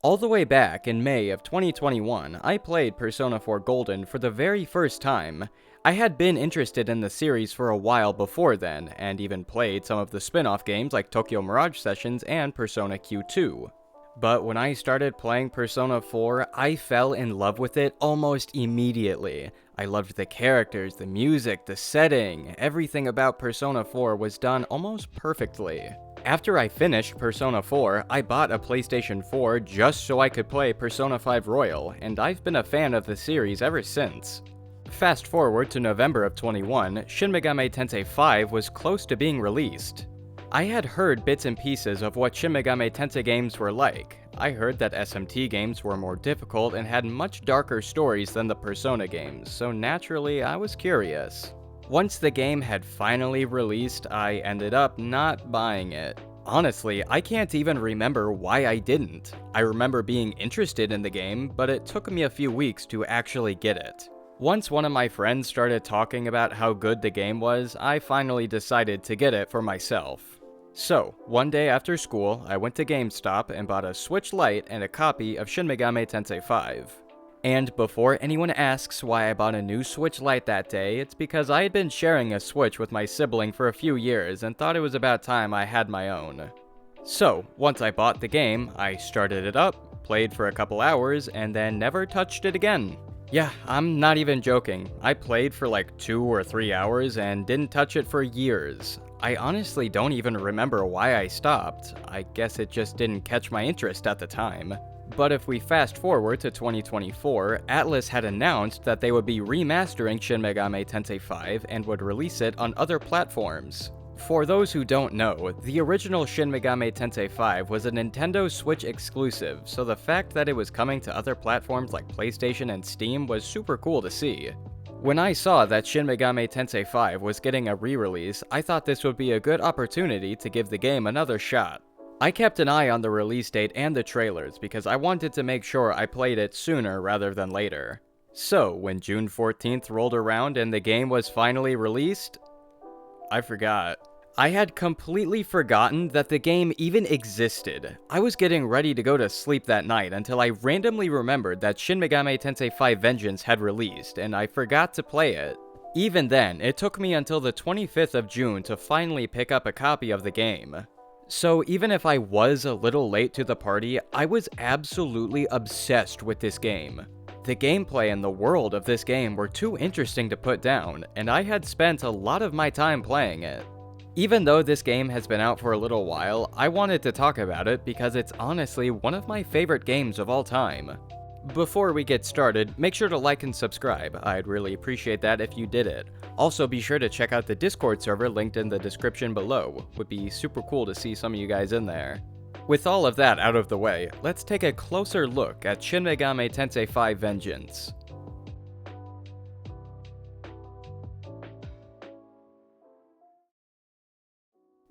All the way back in May of 2021, I played Persona 4 Golden for the very first time. I had been interested in the series for a while before then, and even played some of the spin-off games like Tokyo Mirage Sessions and Persona Q2. But when I started playing Persona 4, I fell in love with it almost immediately. I loved the characters, the music, the setting. Everything about Persona 4 was done almost perfectly. After I finished Persona 4, I bought a PlayStation 4 just so I could play Persona 5 Royal, and I've been a fan of the series ever since. Fast forward to November of 21, Shin Megami Tensei V was close to being released. I had heard bits and pieces of what Shin Megami Tensei games were like. I heard that SMT games were more difficult and had much darker stories than the Persona games, so naturally I was curious. Once the game had finally released, I ended up not buying it. Honestly, I can't even remember why I didn't. I remember being interested in the game, but it took me a few weeks to actually get it. Once one of my friends started talking about how good the game was, I finally decided to get it for myself. So, one day after school, I went to GameStop and bought a Switch Lite and a copy of Shin Megami Tensei V. And before anyone asks why I bought a new Switch Lite that day, it's because I had been sharing a Switch with my sibling for a few years and thought it was about time I had my own. So, once I bought the game, I started it up, played for a couple hours, and then never touched it again. Yeah, I'm not even joking. I played for like 2 or 3 hours and didn't touch it for years. I honestly don't even remember why I stopped. I guess it just didn't catch my interest at the time. But if we fast forward to 2024, Atlus had announced that they would be remastering Shin Megami Tensei V and would release it on other platforms. For those who don't know, the original Shin Megami Tensei V was a Nintendo Switch exclusive, so the fact that it was coming to other platforms like PlayStation and Steam was super cool to see. When I saw that Shin Megami Tensei V was getting a re-release, I thought this would be a good opportunity to give the game another shot. I kept an eye on the release date and the trailers because I wanted to make sure I played it sooner rather than later. So, when June 14th rolled around and the game was finally released, I forgot. I had completely forgotten that the game even existed. I was getting ready to go to sleep that night until I randomly remembered that Shin Megami Tensei V Vengeance had released, and I forgot to play it. Even then, it took me until the 25th of June to finally pick up a copy of the game. So even if I was a little late to the party, I was absolutely obsessed with this game. The gameplay and the world of this game were too interesting to put down, and I had spent a lot of my time playing it. Even though this game has been out for a little while, I wanted to talk about it because it's honestly one of my favorite games of all time. Before we get started, make sure to like and subscribe. I'd really appreciate that if you did it. Also, be sure to check out the Discord server linked in the description below. Would be super cool to see some of you guys in there. With all of that out of the way, let's take a closer look at Shin Megami Tensei V Vengeance.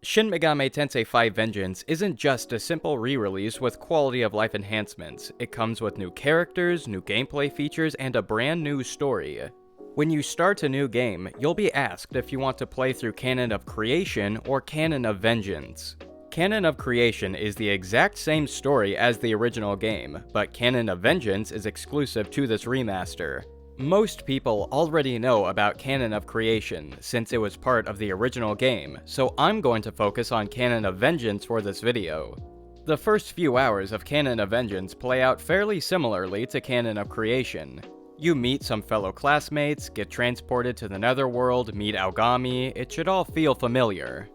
Shin Megami Tensei V Vengeance isn't just a simple re-release with quality of life enhancements. It comes with new characters, new gameplay features, and a brand new story. When you start a new game, you'll be asked if you want to play through Canon of Creation or Canon of Vengeance. Canon of Creation is the exact same story as the original game, but Canon of Vengeance is exclusive to this remaster. Most people already know about Canon of Creation, since it was part of the original game, so I'm going to focus on Canon of Vengeance for this video. The first few hours of Canon of Vengeance play out fairly similarly to Canon of Creation. You meet some fellow classmates, get transported to the Netherworld, meet Aogami, it should all feel familiar.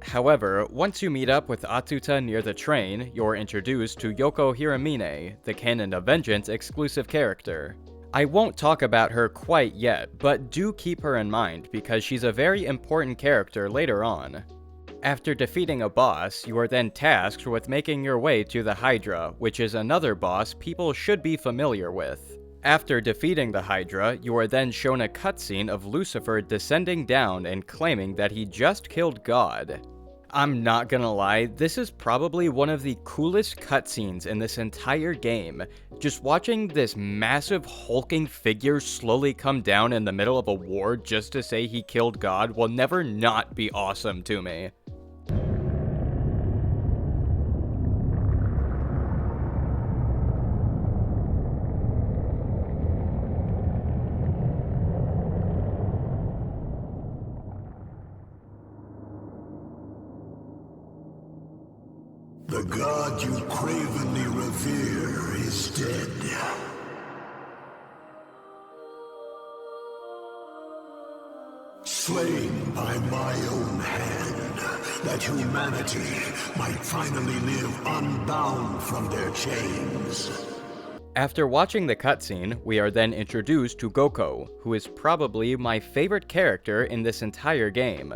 However, once you meet up with Atuta near the train, you're introduced to Yoko Hiramine, the Canon of Vengeance exclusive character. I won't talk about her quite yet, but do keep her in mind because she's a very important character later on. After defeating a boss, you are then tasked with making your way to the Hydra, which is another boss people should be familiar with. After defeating the Hydra, you are then shown a cutscene of Lucifer descending down and claiming that he just killed God. I'm not gonna lie, this is probably one of the coolest cutscenes in this entire game. Just watching this massive hulking figure slowly come down in the middle of a war just to say he killed God will never not be awesome to me. god you cravenly revere is dead. Slain by my own hand, that humanity might finally live unbound from their chains. After watching the cutscene, we are then introduced to Goko, who is probably my favorite character in this entire game.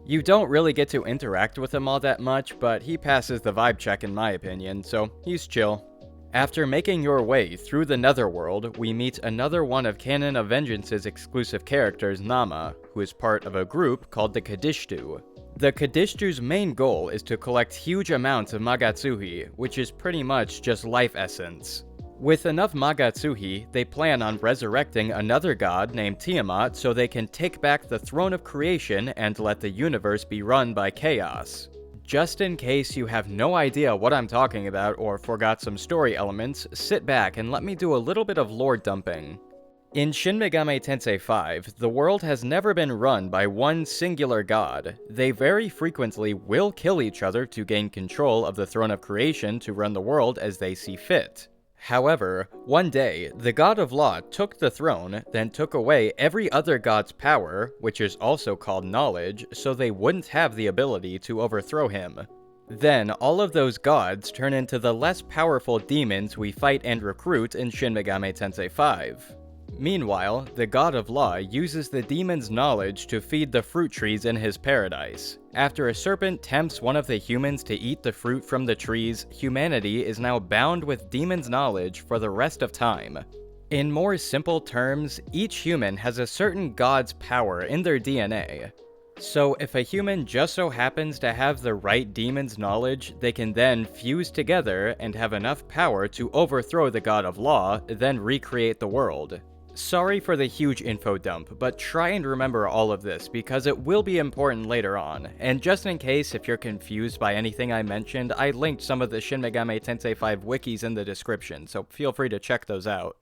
You don't really get to interact with him all that much, but he passes the vibe check in my opinion, so he's chill. After making your way through the Netherworld, we meet another one of Canon of Vengeance's exclusive characters, Nama, who is part of a group called the Qadistu. The Qadistu's main goal is to collect huge amounts of Magatsuhi, which is pretty much just life essence. With enough Magatsuhi, they plan on resurrecting another god named Tiamat so they can take back the throne of creation and let the universe be run by chaos. Just in case you have no idea what I'm talking about or forgot some story elements, sit back and let me do a little bit of lore dumping. In Shin Megami Tensei V, the world has never been run by one singular god. They very frequently will kill each other to gain control of the throne of creation to run the world as they see fit. However, one day, the God of Law took the throne, then took away every other god's power, which is also called knowledge, so they wouldn't have the ability to overthrow him. Then, all of those gods turn into the less powerful demons we fight and recruit in Shin Megami Tensei V. Meanwhile, the God of Law uses the demon's knowledge to feed the fruit trees in his paradise. After a serpent tempts one of the humans to eat the fruit from the trees, humanity is now bound with demon's knowledge for the rest of time. In more simple terms, each human has a certain god's power in their DNA. So if a human just so happens to have the right demon's knowledge, they can then fuse together and have enough power to overthrow the God of Law, then recreate the world. Sorry for the huge info dump, but try and remember all of this because it will be important later on, and just in case if you're confused by anything I mentioned, I linked some of the Shin Megami Tensei V wikis in the description, so feel free to check those out.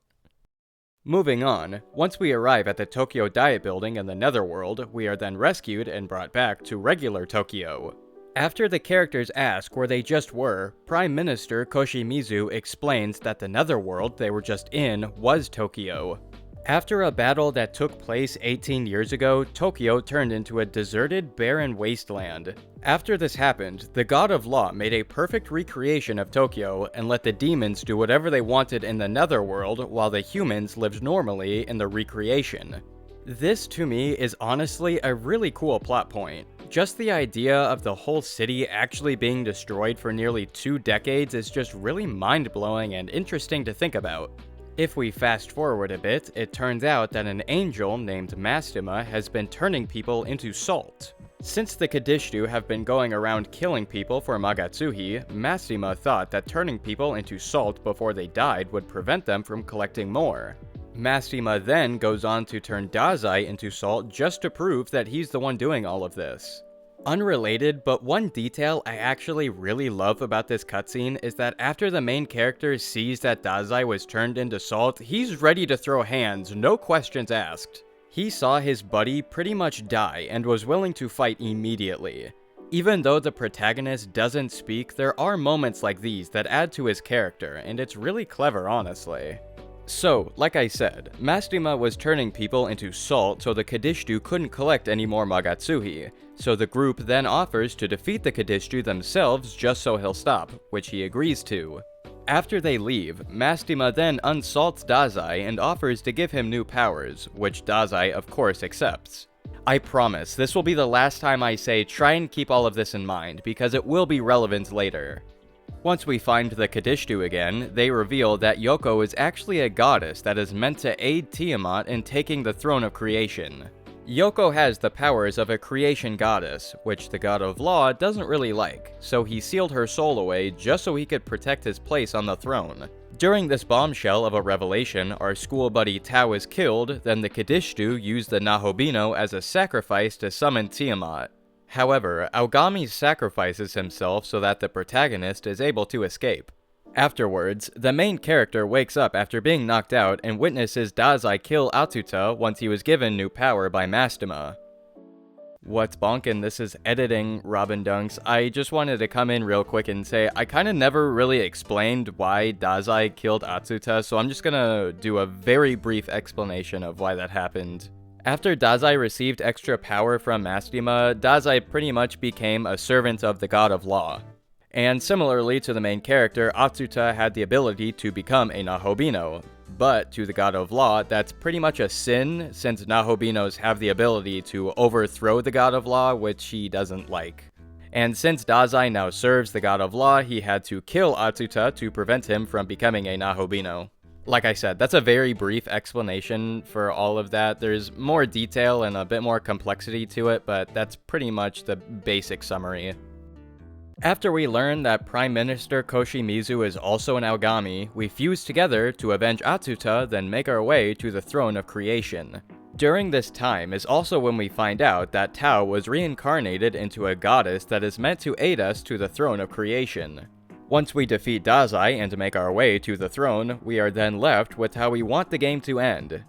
Moving on, once we arrive at the Tokyo Diet Building in the Netherworld, we are then rescued and brought back to regular Tokyo. After the characters ask where they just were, Prime Minister Koshimizu explains that the Netherworld they were just in was Tokyo. After a battle that took place 18 years ago, Tokyo turned into a deserted, barren wasteland. After this happened, the God of Law made a perfect recreation of Tokyo and let the demons do whatever they wanted in the Netherworld while the humans lived normally in the recreation. This, to me, is honestly a really cool plot point. Just the idea of the whole city actually being destroyed for nearly 2 decades is just really mind-blowing and interesting to think about. If we fast forward a bit, it turns out that an angel named Mastima has been turning people into salt. Since the Qadistu have been going around killing people for Magatsuhi, Mastima thought that turning people into salt before they died would prevent them from collecting more. Mastima then goes on to turn Dazai into salt just to prove that he's the one doing all of this. Unrelated, but one detail I actually really love about this cutscene is that after the main character sees that Dazai was turned into salt, he's ready to throw hands, no questions asked. He saw his buddy pretty much die and was willing to fight immediately. Even though the protagonist doesn't speak, there are moments like these that add to his character, and it's really clever honestly. So, like I said, Mastima was turning people into salt so the Qadistu couldn't collect any more Magatsuhi, so the group then offers to defeat the Qadistu themselves just so he'll stop, which he agrees to. After they leave, Mastima then unsalts Dazai and offers to give him new powers, which Dazai of course accepts. I promise, this will be the last time I say try and keep all of this in mind, because it will be relevant later. Once we find the Qadistu again, they reveal that Yoko is actually a goddess that is meant to aid Tiamat in taking the throne of creation. Yoko has the powers of a creation goddess, which the God of Law doesn't really like, so he sealed her soul away just so he could protect his place on the throne. During this bombshell of a revelation, our school buddy Tao is killed, then the Qadistu use the Nahobino as a sacrifice to summon Tiamat. However, Aogami sacrifices himself so that the protagonist is able to escape. Afterwards, the main character wakes up after being knocked out and witnesses Dazai kill Atuta once he was given new power by Mastima. What's bonkin'? This is editing Robin Dunks. I just wanted to come in real quick and say I kind of never really explained why Dazai killed Atsuta, so I'm just gonna do a very brief explanation of why that happened. After Dazai received extra power from Mastema, Dazai pretty much became a servant of the God of Law. And similarly to the main character, Atsuta had the ability to become a Nahobino. But to the God of Law, that's pretty much a sin, since Nahobinos have the ability to overthrow the God of Law, which he doesn't like. And since Dazai now serves the God of Law, he had to kill Atsuta to prevent him from becoming a Nahobino. Like I said, that's a very brief explanation for all of that. There's more detail and a bit more complexity to it, but that's pretty much the basic summary. After we learn that Prime Minister Koshimizu is also an Aogami, we fuse together to avenge Atsuta, then make our way to the Throne of Creation. During this time is also when we find out that Tao was reincarnated into a goddess that is meant to aid us to the Throne of Creation. Once we defeat Dazai and make our way to the throne, we are then left with how we want the game to end.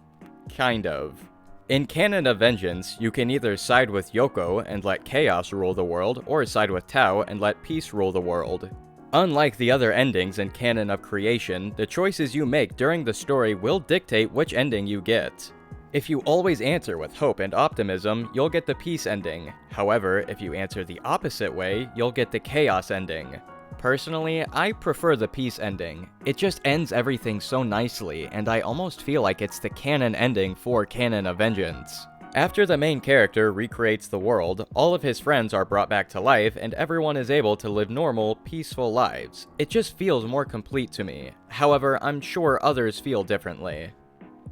Kind of. In Canon of Vengeance, you can either side with Yoko and let chaos rule the world, or side with Tao and let peace rule the world. Unlike the other endings in Canon of Creation, the choices you make during the story will dictate which ending you get. If you always answer with hope and optimism, you'll get the peace ending. However, if you answer the opposite way, you'll get the chaos ending. Personally, I prefer the peace ending. It just ends everything so nicely, and I almost feel like it's the canon ending for Canon of Vengeance. After the main character recreates the world, all of his friends are brought back to life, and everyone is able to live normal, peaceful lives. It just feels more complete to me. However, I'm sure others feel differently.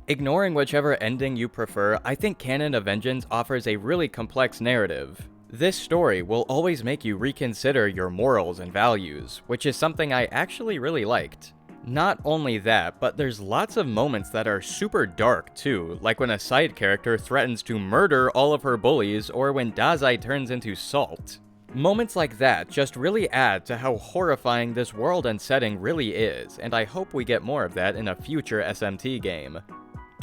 Ignoring whichever ending you prefer, I think Canon of Vengeance offers a really complex narrative. This story will always make you reconsider your morals and values, which is something I actually really liked. Not only that, but there's lots of moments that are super dark too, like when a side character threatens to murder all of her bullies, or when Dazai turns into salt. Moments like that just really add to how horrifying this world and setting really is, and I hope we get more of that in a future SMT game.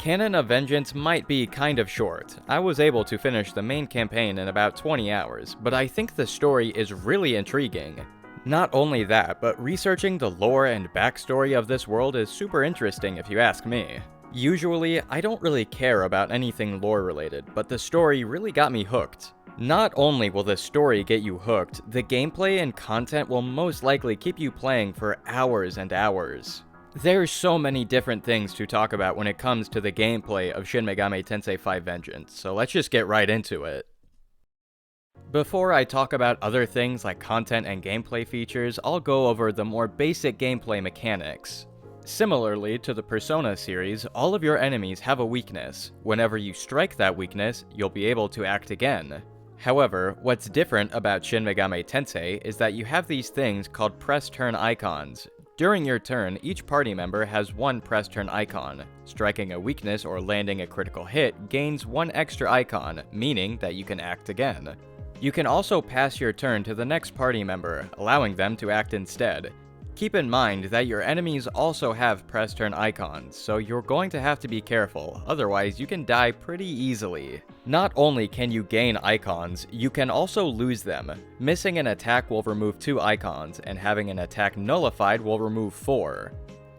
Canon of Vengeance might be kind of short. I was able to finish the main campaign in about 20 hours, but I think the story is really intriguing. Not only that, but researching the lore and backstory of this world is super interesting if you ask me. Usually, I don't really care about anything lore related, but the story really got me hooked. Not only will the story get you hooked, the gameplay and content will most likely keep you playing for hours and hours. There's so many different things to talk about when it comes to the gameplay of Shin Megami Tensei V Vengeance, so let's just get right into it. Before I talk about other things like content and gameplay features, I'll go over the more basic gameplay mechanics. Similarly to the Persona series, all of your enemies have a weakness. Whenever you strike that weakness, you'll be able to act again. However, what's different about Shin Megami Tensei is that you have these things called press turn icons. During your turn, each party member has one press turn icon. Striking a weakness or landing a critical hit gains one extra icon, meaning that you can act again. You can also pass your turn to the next party member, allowing them to act instead. Keep in mind that your enemies also have press turn icons, so you're going to have to be careful, otherwise you can die pretty easily. Not only can you gain icons, you can also lose them. Missing an attack will remove 2 icons, and having an attack nullified will remove 4.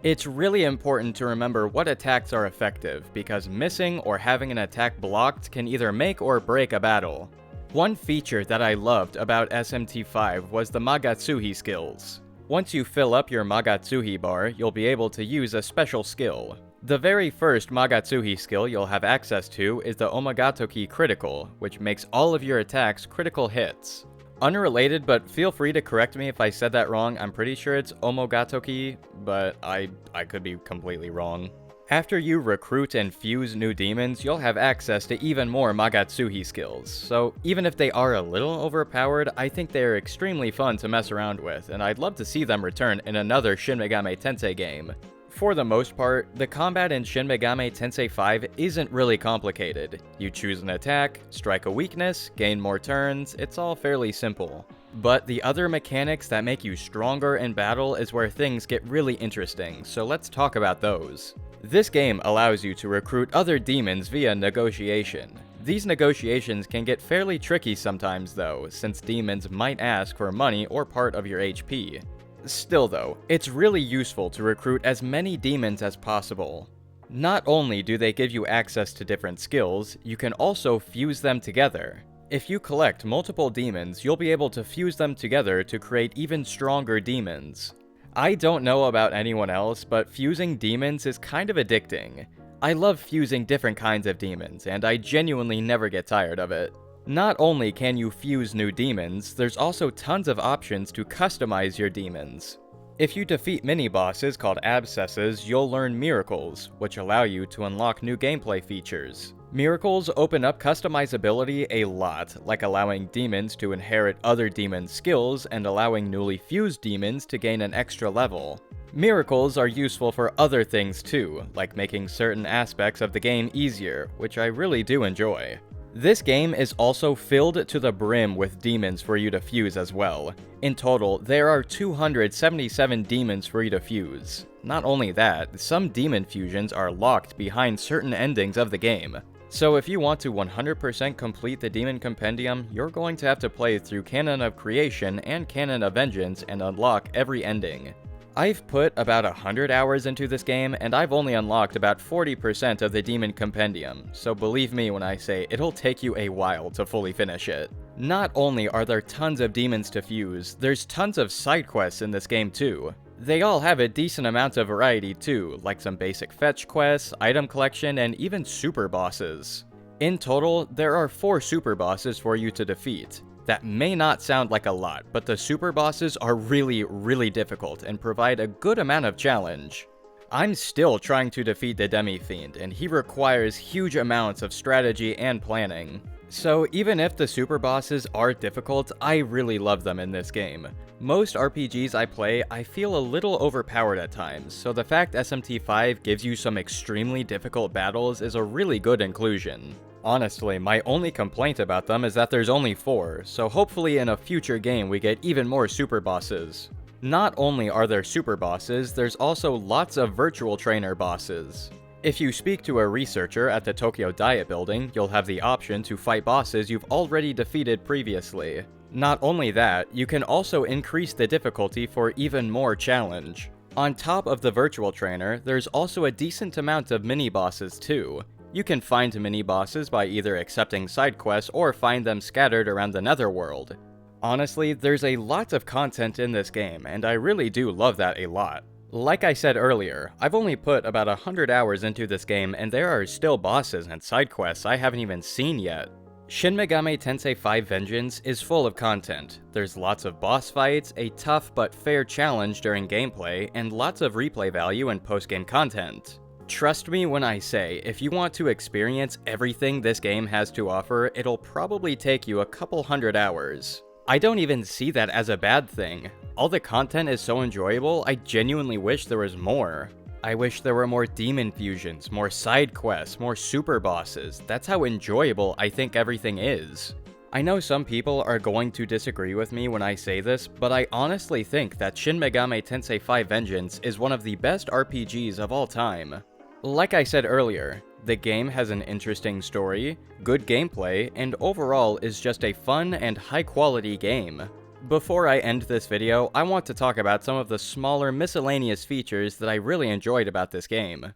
It's really important to remember what attacks are effective, because missing or having an attack blocked can either make or break a battle. One feature that I loved about SMT V was the Magatsuhi skills. Once you fill up your Magatsuhi bar, you'll be able to use a special skill. The very first Magatsuhi skill you'll have access to is the Omagatoki Critical, which makes all of your attacks critical hits. Unrelated, but feel free to correct me if I said that wrong. I'm pretty sure it's Omagatoki, but I could be completely wrong. After you recruit and fuse new demons, you'll have access to even more Magatsuhi skills, so even if they are a little overpowered, I think they are extremely fun to mess around with, and I'd love to see them return in another Shin Megami Tensei game. For the most part, the combat in Shin Megami Tensei V isn't really complicated. You choose an attack, strike a weakness, gain more turns, it's all fairly simple. But the other mechanics that make you stronger in battle is where things get really interesting, so let's talk about those. This game allows you to recruit other demons via negotiation. These negotiations can get fairly tricky sometimes though, since demons might ask for money or part of your HP. Still though, it's really useful to recruit as many demons as possible. Not only do they give you access to different skills, you can also fuse them together. If you collect multiple demons, you'll be able to fuse them together to create even stronger demons. I don't know about anyone else, but fusing demons is kind of addicting. I love fusing different kinds of demons, and I genuinely never get tired of it. Not only can you fuse new demons, there's also tons of options to customize your demons. If you defeat mini-bosses called abscesses, you'll learn miracles, which allow you to unlock new gameplay features. Miracles open up customizability a lot, like allowing demons to inherit other demons' skills and allowing newly fused demons to gain an extra level. Miracles are useful for other things too, like making certain aspects of the game easier, which I really do enjoy. This game is also filled to the brim with demons for you to fuse as well. In total, there are 277 demons for you to fuse. Not only that, some demon fusions are locked behind certain endings of the game. So if you want to 100% complete the Demon Compendium, you're going to have to play through Canon of Creation and Canon of Vengeance and unlock every ending. I've put about 100 hours into this game, and I've only unlocked about 40% of the Demon Compendium, so believe me when I say it'll take you a while to fully finish it. Not only are there tons of demons to fuse, there's tons of side quests in this game too. They all have a decent amount of variety too, like some basic fetch quests, item collection, and even super bosses. In total, there are 4 super bosses for you to defeat. That may not sound like a lot, but the super bosses are really difficult and provide a good amount of challenge. I'm still trying to defeat the Demi-Fiend, and he requires huge amounts of strategy and planning. So even if the super bosses are difficult, I really love them in this game. Most RPGs I play, I feel a little overpowered at times, so the fact SMT 5 gives you some extremely difficult battles is a really good inclusion. Honestly, my only complaint about them is that there's only 4, so hopefully in a future game we get even more super bosses. Not only are there super bosses, there's also lots of virtual trainer bosses. If you speak to a researcher at the Tokyo Diet Building, you'll have the option to fight bosses you've already defeated previously. Not only that, you can also increase the difficulty for even more challenge. On top of the virtual trainer, there's also a decent amount of mini-bosses too. You can find mini-bosses by either accepting side quests or find them scattered around the Netherworld. Honestly, there's a lot of content in this game, and I really do love that a lot. Like I said earlier, I've only put about 100 hours into this game, and there are still bosses and side quests I haven't even seen yet. Shin Megami Tensei V Vengeance is full of content. There's lots of boss fights, a tough but fair challenge during gameplay, and lots of replay value and post-game content. Trust me when I say, if you want to experience everything this game has to offer, it'll probably take you a couple hundred hours. I don't even see that as a bad thing. All the content is so enjoyable, I genuinely wish there was more. I wish there were more demon fusions, more side quests, more super bosses. That's how enjoyable I think everything is. I know some people are going to disagree with me when I say this, but I honestly think that Shin Megami Tensei V Vengeance is one of the best RPGs of all time. Like I said earlier, the game has an interesting story, good gameplay, and overall is just a fun and high-quality game. Before I end this video, I want to talk about some of the smaller miscellaneous features that I really enjoyed about this game.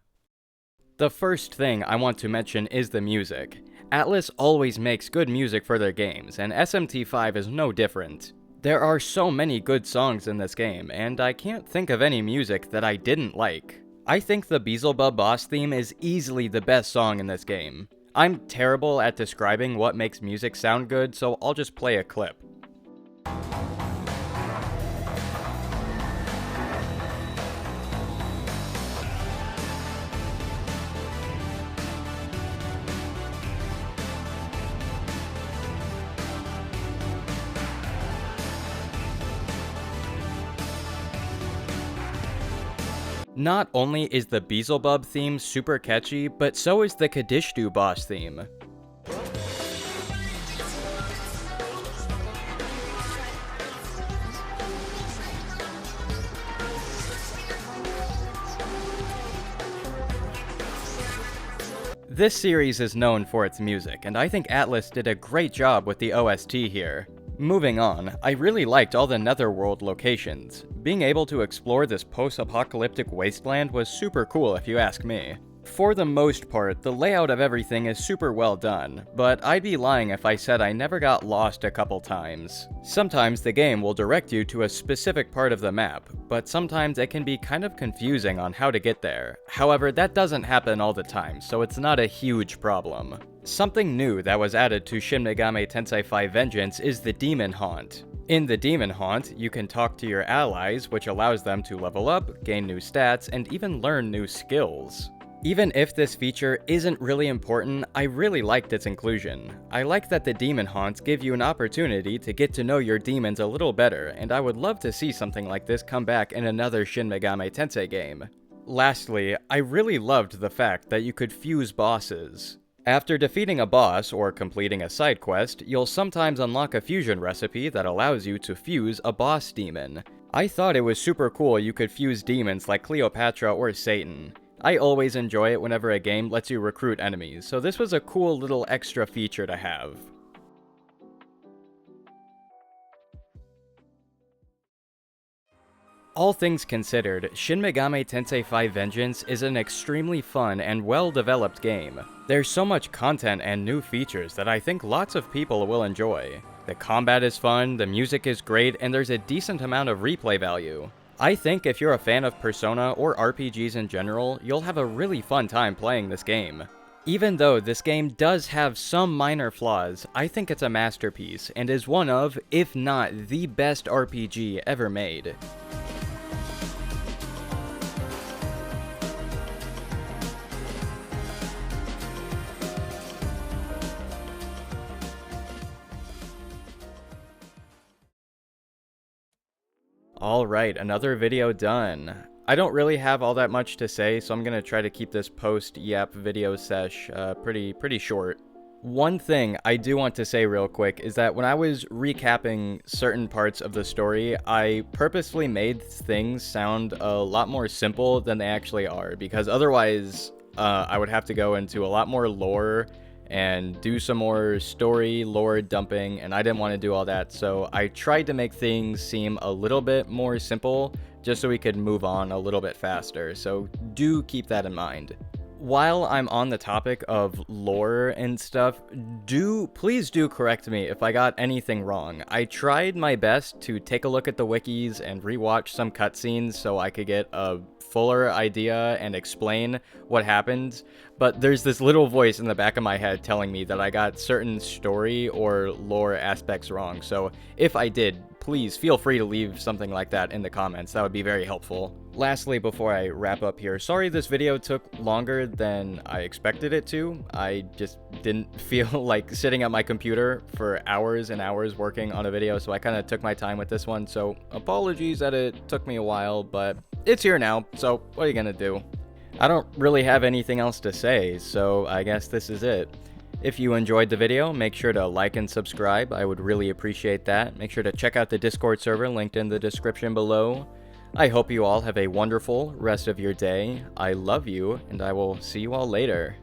The first thing I want to mention is the music. Atlus always makes good music for their games, and SMT 5 is no different. There are so many good songs in this game, and I can't think of any music that I didn't like. I think the Beelzebub boss theme is easily the best song in this game. I'm terrible at describing what makes music sound good, so I'll just play a clip. Not only is the Beelzebub theme super catchy, but so is the Qadistu boss theme. This series is known for its music, and I think Atlus did a great job with the OST here. Moving on, I really liked all the Netherworld locations. Being able to explore this post-apocalyptic wasteland was super cool if you ask me. For the most part, the layout of everything is super well done, but I'd be lying if I said I never got lost a couple times. Sometimes the game will direct you to a specific part of the map, but sometimes it can be kind of confusing on how to get there. However, that doesn't happen all the time, so it's not a huge problem. Something new that was added to Shin Megami Tensei V Vengeance is the Demon Haunt. In the Demon Haunt, you can talk to your allies, which allows them to level up, gain new stats, and even learn new skills. Even if this feature isn't really important, I really liked its inclusion. I like that the Demon Haunts give you an opportunity to get to know your demons a little better, and I would love to see something like this come back in another Shin Megami Tensei game. Lastly, I really loved the fact that you could fuse bosses. After defeating a boss or completing a side quest, you'll sometimes unlock a fusion recipe that allows you to fuse a boss demon. I thought it was super cool you could fuse demons like Cleopatra or Satan. I always enjoy it whenever a game lets you recruit enemies, so this was a cool little extra feature to have. All things considered, Shin Megami Tensei V Vengeance is an extremely fun and well-developed game. There's so much content and new features that I think lots of people will enjoy. The combat is fun, the music is great, and there's a decent amount of replay value. I think if you're a fan of Persona or RPGs in general, you'll have a really fun time playing this game. Even though this game does have some minor flaws, I think it's a masterpiece and is one of, if not the best RPG ever made. Alright, another video done. I don't really have all that much to say, so I'm gonna try to keep this post-Yap video sesh pretty short. One thing I do want to say real quick is that when I was recapping certain parts of the story, I purposefully made things sound a lot more simple than they actually are, because otherwise I would have to go into a lot more lore and do some more story lore dumping, and I didn't want to do all that, so I tried to make things seem a little bit more simple just so we could move on a little bit faster, so do keep that in mind. While I'm on the topic of lore and stuff, please do correct me if I got anything wrong. I tried my best to take a look at the wikis and rewatch some cutscenes so I could get a fuller idea and explain what happened, but there's this little voice in the back of my head telling me that I got certain story or lore aspects wrong, so if I did, please feel free to leave something like that in the comments. That would be very helpful. Lastly, before I wrap up here, sorry this video took longer than I expected it to. I just didn't feel like sitting at my computer for hours and hours working on a video, so I kind of took my time with this one, so apologies that it took me a while, but it's here now, so what are you gonna do? I don't really have anything else to say, so I guess this is it. If you enjoyed the video, make sure to like and subscribe. I would really appreciate that. Make sure to check out the Discord server linked in the description below. I hope you all have a wonderful rest of your day. I love you, and I will see you all later.